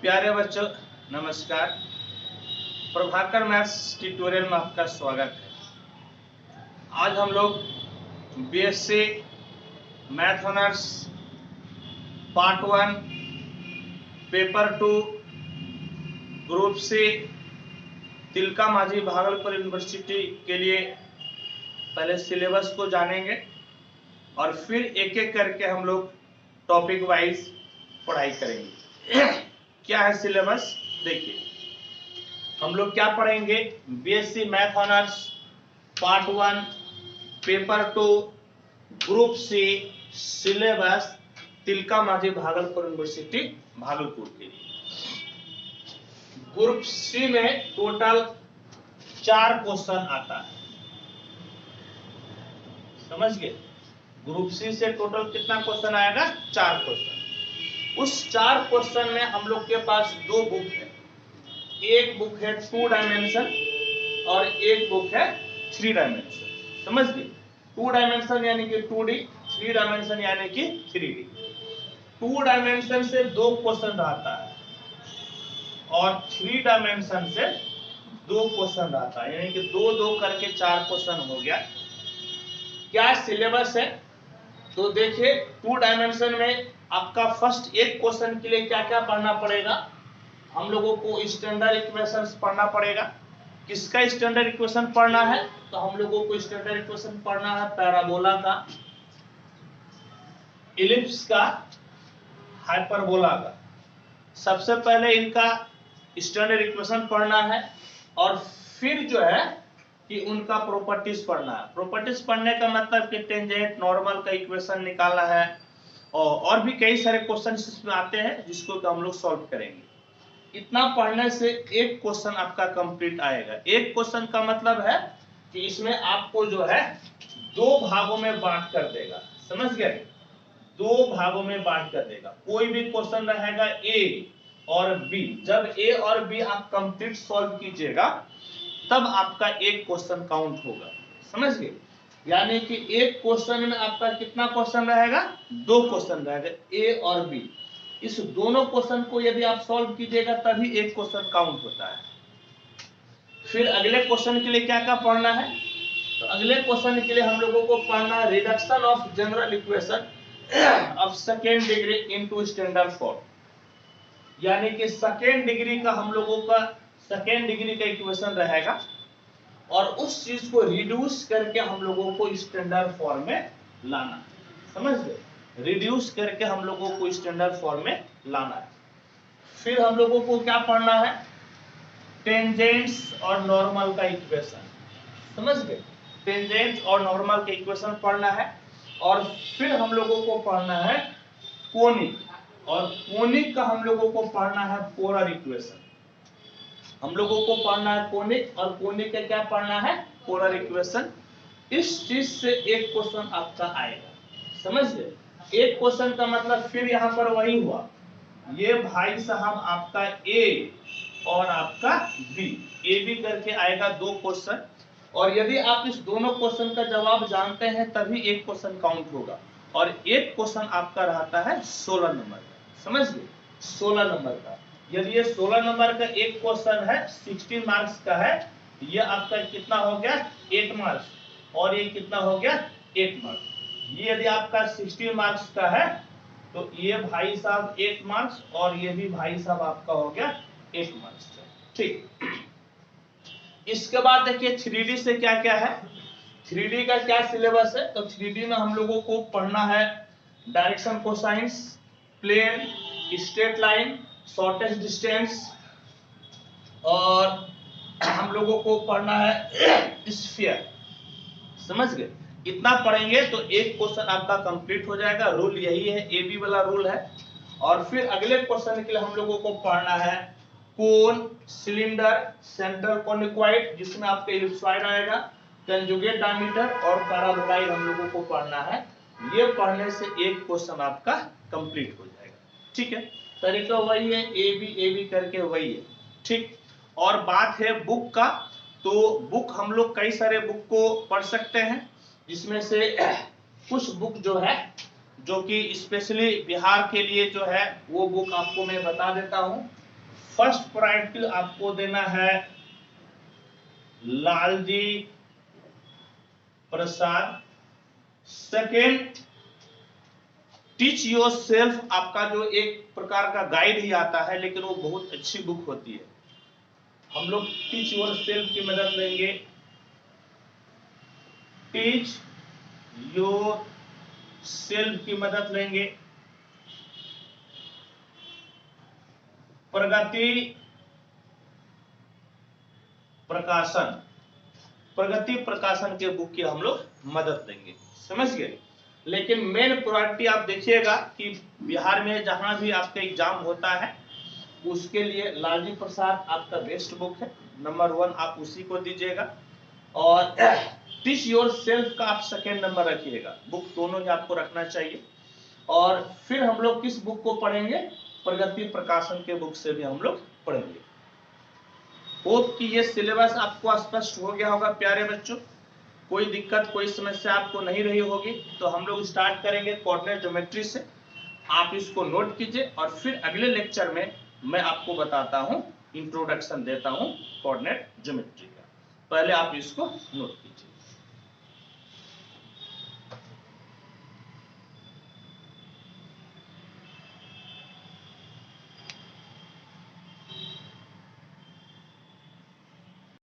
प्यारे बच्चों नमस्कार। प्रभाकर मैथ्स ट्यूटोरियल में आपका स्वागत है। आज हम लोग BSc math honours part 1 paper 2 group C Tilka Manjhi Bhagalpur university के लिए पहले सिलेबस को जानेंगे और फिर एक एक करके हम लोग टॉपिक वाइज पढ़ाई करेंगे। क्या है सिलेबस देखिए, हम लोग क्या पढ़ेंगे। BSc math honours part 1 paper 2 group C syllabus Tilka Manjhi Bhagalpur university Bhagalpur के लिए। ग्रुप सी में टोटल 4 क्वेश्चन आता है, समझ गए। ग्रुप सी से टोटल कितना क्वेश्चन आएगा? 4 क्वेश्चन। उस 4 क्वेश्चन में हम लोग के पास 2 बुक है। एक बुक है 2 डायमेंशन और एक बुक है 3 डायमेंशन, समझ गए। 2 डायमेंशन यानी कि 2D, 3 डायमेंशन यानी कि 3D। 2 डायमेंशन से 2 क्वेश्चन आता है और 3 डायमेंशन से 2 क्वेश्चन आता है, यानी कि 2-2 करके 4 क्वेश्चन हो गया। क्या सिलेबस है तो देखिए, 2 डायमेंशन में आपका फर्स्ट एक क्वेश्चन के लिए क्या क्या पढ़ना पड़ेगा। हम लोगों को स्टैंडर्ड इक्वेशंस पढ़ना पड़ेगा। किसका स्टैंडर्ड इक्वेशन पढ़ना है? तो हम लोगों को स्टैंडर्ड इक्वेशन पढ़ना है पैराबोला का, इलिप्स का, हाइपरबोला का। सबसे पहले इनका स्टैंडर्ड इक्वेशन पढ़ना है और फिर जो है कि उनका प्रॉपर्टीज पढ़ना है। प्रॉपर्टीज पढ़ने का मतलब कि टेंजेंट नॉर्मल का इक्वेशन निकालना है और भी कई सारे क्वेश्चन इसमें आते हैं जिसको हम लोग सॉल्व करेंगे। इतना पढ़ने से एक क्वेश्चन आपका कंप्लीट आएगा। एक क्वेश्चन का मतलब है कि इसमें आपको जो है 2 भागों में बांट कर देगा, समझ गए। 2 भागों में बांट कर देगा। कोई भी क्वेश्चन रहेगा ए और बी, जब ए और बी आप कंप्लीट सॉल्व कीजिएगा तब आपका एक क्वेश्चन काउंट होगा, समझ गए। यानी कि एक क्वेश्चन में आपका कितना क्वेश्चन रहेगा? 2 क्वेश्चन रहेगा, ए और बी। इस दोनों क्वेश्चन को यदि आप सॉल्व कीजिएगा तभी एक क्वेश्चन काउंट होता है। फिर अगले क्वेश्चन के लिए क्या क्या पढ़ना है? तो अगले क्वेश्चन के लिए हम लोगों को पढ़ना है reduction of general equation of second degree into standard form. यानी कि सेकेंड डिग्री का हम लोगों का सेकेंड डिग्री का इक्वेशन रहेगा और उस चीज को रिड्यूस करके हम लोगों को स्टैंडर्ड फॉर्म में लाना है, समझ गए। रिड्यूस करके हम लोगों को स्टैंडर्ड फॉर्म में लाना है। फिर हम लोगों को क्या पढ़ना है? टेंजेंट्स और नॉर्मल का इक्वेशन, समझ गए। टेंजेंट और नॉर्मल का इक्वेशन पढ़ना है और फिर हम लोगों को पढ़ना है कोनिक, और कोनिक का हम लोगों को पढ़ना है पोलर इक्वेशन। हम लोगों को पढ़ना है कोनिक और कोनिक का क्या पढ़ना है? Polar equation. इस चीज से एक क्वेश्चन आपका आएगा, समझ गए। एक क्वेश्चन का मतलब फिर यहाँ पर वही हुआ, ये भाई साहब आपका ए और आपका बी, ए बी करके आएगा 2 क्वेश्चन। और यदि आप इस दोनों क्वेश्चन का जवाब जानते हैं तभी एक क्वेश्चन काउंट होगा। और एक क्वेश्चन आपका रहता है 16 नंबर का, समझ गए। 16 नंबर का, यदि ये 16 नंबर का एक क्वेश्चन है 16 मार्क्स का है, ये आपका कितना हो गया? 8 मार्क्स, और ये कितना हो गया? 8 मार्क्स। ये यदि आपका 16 मार्क्स का है तो ये भाई साहब 8 मार्क्स और ये भी भाई साहब आपका हो गया 8 मार्क्स का, ठीक। इसके बाद देखिए 3D से क्या क्या है। 3D का क्या सिलेबस है? तो 3D में हम लोगों को पढ़ना है direction cosines, plane, straight line, shortest distance, और हम लोगों को पढ़ना है स्फीयर, समझ गए। इतना पढ़ेंगे तो एक क्वेश्चन आपका कंप्लीट हो जाएगा। रूल यही है, एबी वाला रूल है। और फिर अगले क्वेश्चन के लिए हम लोगों को पढ़ना है कोन, सिलेंडर, सेंट्रल कोनिकॉइड जिसमें आपका इलिप्सॉइड आएगा, कंजुगेट डायमीटर और पैराबोलॉइड हम लोगों को पढ़ना है। ये पढ़ने से एक क्वेश्चन आपका कंप्लीट हो जाएगा, ठीक है। तरीका वही है, ए बी करके वही है, ठीक। और बात है बुक का, तो बुक हम लोग कई सारे बुक को पढ़ सकते हैं, जिसमें से कुछ बुक जो है जो कि स्पेशली बिहार के लिए जो है वो बुक आपको मैं बता देता हूँ। फर्स्ट प्रायोरिटी आपको देना है लालजी प्रसाद। सेकेंड, टीच योर सेल्फ, आपका जो एक प्रकार का गाइड ही आता है, लेकिन वो बहुत अच्छी बुक होती है। हम लोग टीच योर सेल्फ की मदद लेंगे। टीच योर सेल्फ की मदद लेंगे। प्रगति प्रकाशन, प्रगति प्रकाशन के बुक की हम लोग मदद लेंगे, समझ गए। लेकिन मेन प्रायोरिटी आप देखिएगा कि बिहार में जहां भी आपका एग्जाम होता है उसके लिए लालजी प्रसाद आपका बेस्ट बुक है, नंबर 1 आप उसी को दीजिएगा। और टीच योर सेल्फ का आप सेकेंड नंबर रखिएगा, बुक दोनों ही आपको रखना चाहिए। और फिर हम लोग किस बुक को पढ़ेंगे, प्रगति प्रकाशन के बुक से भी हम लोग पढ़ेंगे। होप कि ये सिलेबस आपको स्पष्ट हो गया होगा प्यारे बच्चों, कोई दिक्कत कोई समस्या आपको नहीं रही होगी। तो हम लोग स्टार्ट करेंगे कोऑर्डिनेट ज्योमेट्री से, आप इसको नोट कीजिए और फिर अगले लेक्चर में मैं आपको बताता हूं, इंट्रोडक्शन देता हूं कोऑर्डिनेट ज्योमेट्री का। पहले आप इसको नोट